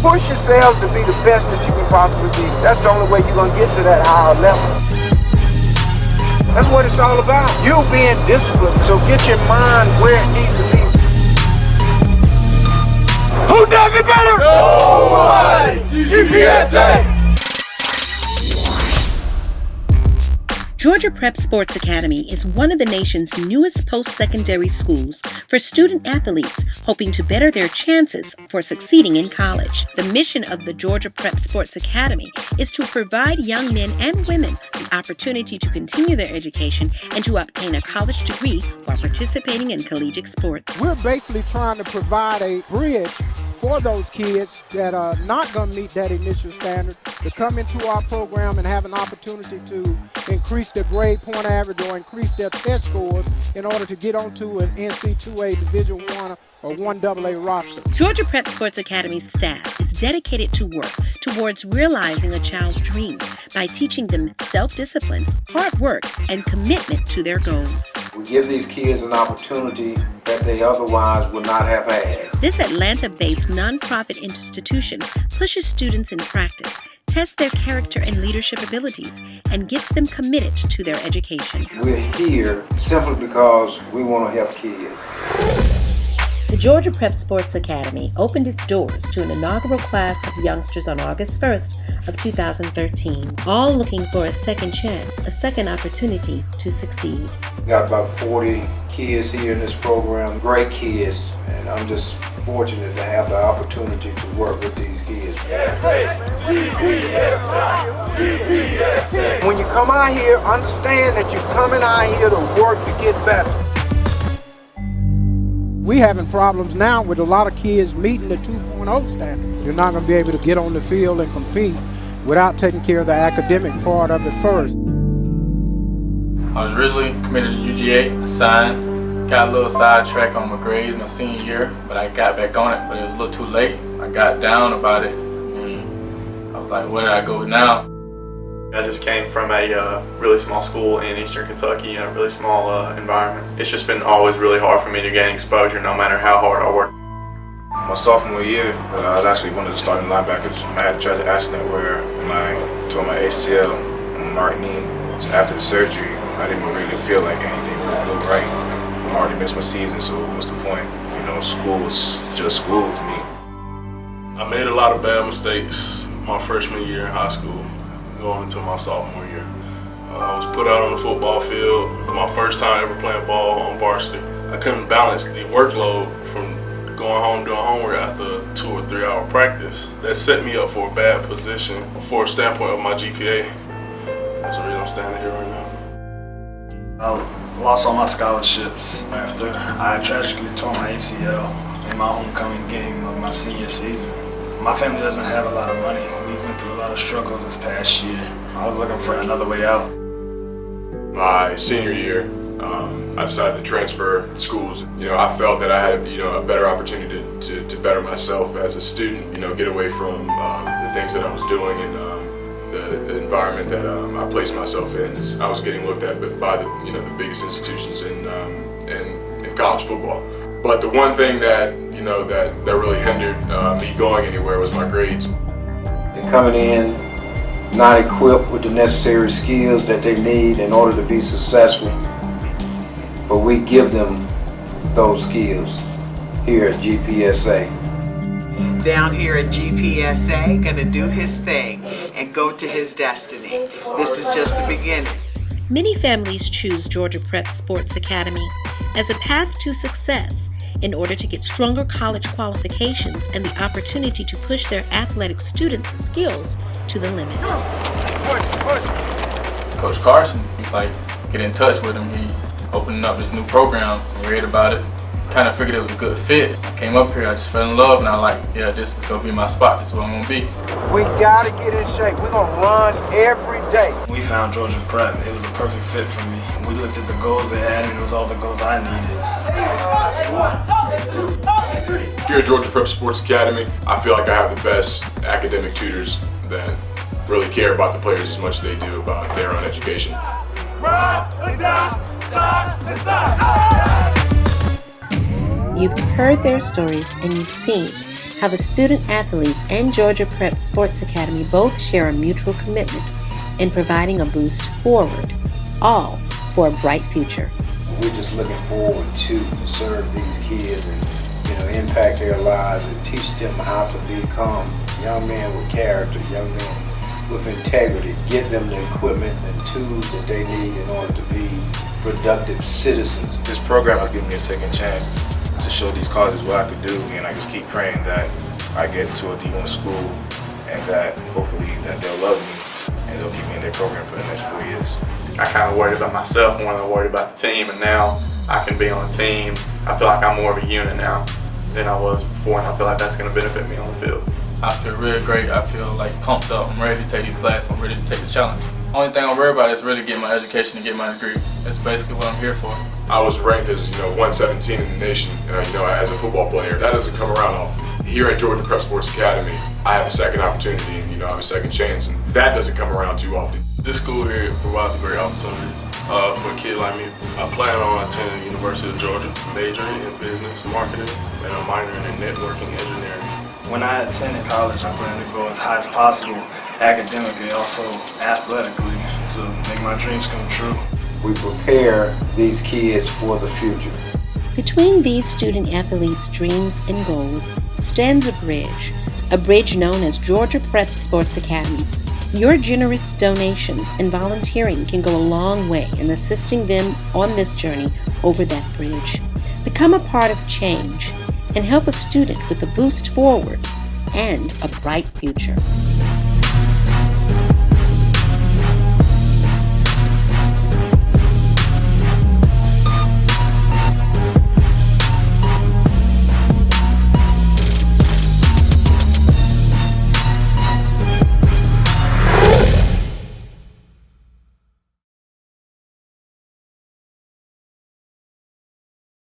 Push yourselves to be the best that you can possibly be. That's the only way you're going to get to that higher level. That's what it's all about. You being disciplined. So get your mind where it needs to be. Who does it better? Nobody! GPSA! Georgia Prep Sports Academy is one of the nation's newest post-secondary schools for student athletes hoping to better their chances for succeeding in college. The mission of the Georgia Prep Sports Academy is to provide young men and women the opportunity to continue their education and to obtain a college degree while participating in collegiate sports. We're basically trying to provide a bridge for those kids that are not going to meet that initial standard to come into our program and have an opportunity to increase their grade point average or increase their test scores in order to get onto an NC2A Division I or 1AA roster. Georgia Prep Sports Academy's staff is dedicated to work towards realizing a child's dream by teaching them self-discipline, hard work, and commitment to their goals. We give these kids an opportunity that they otherwise would not have had. This Atlanta-based nonprofit institution pushes students in practice, tests their character and leadership abilities, and gets them committed to their education. We're here simply because we want to help kids. The Georgia Prep Sports Academy opened its doors to an inaugural class of youngsters on August 1st of 2013, all looking for a second chance, a second opportunity to succeed. We got about 40 kids here in this program, great kids, and I'm just fortunate to have the opportunity to work with these kids. When you come out here, understand that you're coming out here to work to get better. We having problems now with a lot of kids meeting the 2.0 standard. You're not going to be able to get on the field and compete without taking care of the academic part of it first. I was originally committed to UGA, signed, got a little sidetracked on my grades my senior year, but I got back on it, but it was a little too late. I got down about it, and I was like, where do I go now? I just came from a really small school in eastern Kentucky in a really small environment. It's just been always really hard for me to gain exposure no matter how hard I work. My sophomore year, I was actually one of the starting linebackers. I had a tragic accident where I tore my ACL on my right knee. So after the surgery, I didn't really feel like anything was going right. I already missed my season, so what's the point? You know, school was just school to me. I made a lot of bad mistakes my freshman year in high school, going into my sophomore year. I was put out on the football field, my first time ever playing ball on varsity. I couldn't balance the workload from going home doing homework after a 2 or 3 hour practice. That set me up for a bad position for a standpoint of my GPA. That's the reason I'm standing here right now. I lost all my scholarships after I tragically tore my ACL in my homecoming game of my senior season. My family doesn't have a lot of money. We went through a lot of struggles this past year. I was looking for another way out. My senior year, I decided to transfer schools. You know, I felt that I had, a better opportunity to better myself as a student. Get away from the things that I was doing and the environment that I placed myself in. I was getting looked at by the biggest institutions in college football. But the one thing that that really hindered me going anywhere was my grades. They're coming in not equipped with the necessary skills that they need in order to be successful, but we give them those skills here at GPSA. Down here at GPSA, gonna do his thing and go to his destiny. This is just the beginning. Many families choose Georgia Prep Sports Academy as a path to success in order to get stronger college qualifications and the opportunity to push their athletic students' skills to the limit. Coach Carson, get in touch with him. He opening up his new program. I read about it. Kind of figured it was a good fit. I came up here, I just fell in love, and I was like, yeah, this is gonna be my spot. This is what I'm gonna be. We gotta get in shape. We're gonna run every day. We found Georgia Prep. It was a perfect fit for me. We looked at the goals they had, and it was all the goals I needed. Here at Georgia Prep Sports Academy, I feel like I have the best academic tutors that really care about the players as much as they do about their own education. You've heard their stories and you've seen how the student athletes and Georgia Prep Sports Academy both share a mutual commitment in providing a boost forward, all for a bright future. We're just looking forward to serve these kids and impact their lives and teach them how to become young men with character, young men with integrity, give them the equipment and tools that they need in order to be productive citizens. This program has given me a second chance to show these colleges what I could do, and I just keep praying that I get into a D1 school and that hopefully that they'll love me and they'll keep me in their program for the next 4 years. I kind of worried about myself more than I worried about the team, and now I can be on a team. I feel like I'm more of a unit now than I was before, and I feel like that's going to benefit me on the field. I feel really great. I feel like pumped up. I'm ready to take these classes. I'm ready to take the challenge. Only thing I'm worried about is really getting my education and get my degree. That's basically what I'm here for. I was ranked as 117 in the nation, as a football player. That doesn't come around often. Here at Georgia Prep Sports Academy, I have a second opportunity, and I have a second chance, and that doesn't come around too often. This school here provides a great opportunity for a kid like me. I plan on attending the University of Georgia, majoring in business, marketing, and a minor in networking engineering. When I attended college, I plan to go as high as possible academically, also athletically, to make my dreams come true. We prepare these kids for the future. Between these student athletes' dreams and goals stands a bridge known as Georgia Prep Sports Academy. Your generous donations and volunteering can go a long way in assisting them on this journey over that bridge. Become a part of change and help a student with a boost forward and a bright future.